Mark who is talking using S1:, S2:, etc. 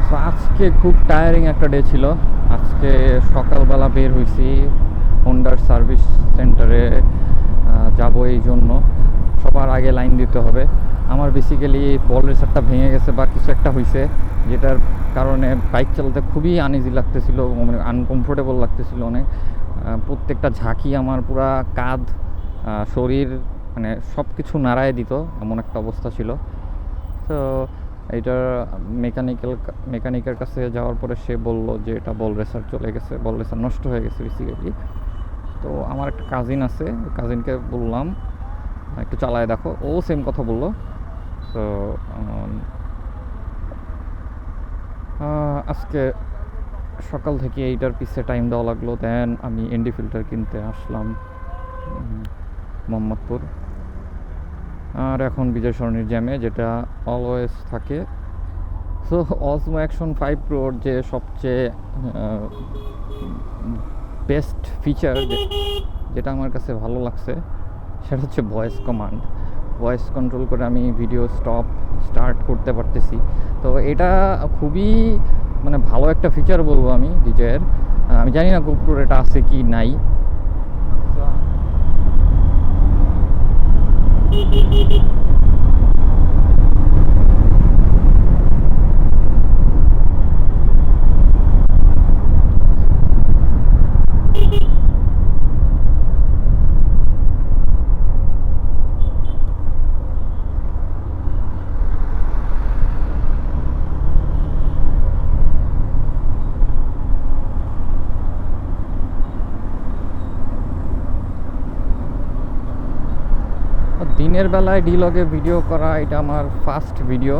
S1: So আজকে খুব tiring একটা ডে ছিল। আজকে সকালবেলা বের হয়েছি হোন্ডার সার্ভিস সেন্টারে যাব, এই জন্য সবার আগে লাইন দিতে হবে। আমার বেসিক্যালি বল রেসারটা ভেঙে গেছে বা কিছু একটা হয়েছে, যেটার কারণে বাইক চালাতে খুবই আনইজি লাগতেছিল, মানে আনকমফোর্টেবল লাগতেছিল অনেক। প্রত্যেকটা ঝাঁকি আমার পুরা কাঁধ, শরীর, মানে সব কিছু নাড়ায় দিত, এমন একটা অবস্থা ছিল। তো এইটার মেকানিকের কাছে যাওয়ার পরে সে বলল যে এটা বল রেসার চলে গেছে, বল রেসার নষ্ট হয়ে গেছে বেসিক্যালি। তো আমার একটা কাজিন আছে, কাজিনকে বললাম একটু চালায় দেখো, ও সেম কথা বললো। তো আজকে সকাল থেকে এইটার পিছে টাইম দেওয়া লাগলো। দেন আমি এনডি ফিল্টার কিনতে আসলাম মোহাম্মদপুর। আর এখন বিজয় সরণির জ্যামে, যেটা অলওয়েজ থাকে। সো অসমো অ্যাকশন 5 প্রোর যে সবচেয়ে বেস্ট ফিচার, যেটা আমার কাছে ভালো লাগছে, সেটা হচ্ছে ভয়েস কমান্ড। ভয়েস কন্ট্রোল করে আমি ভিডিও স্টার্ট করতে পারতেছি। তো এটা খুবই মানে ভালো একটা ফিচার বলবো আমি ডিজের। আমি জানি না গোপ্রোর এটা আছে কি নাই। দিনের বেলায় ডিলগে ভিডিও করা এটা আমার ফার্স্ট ভিডিও।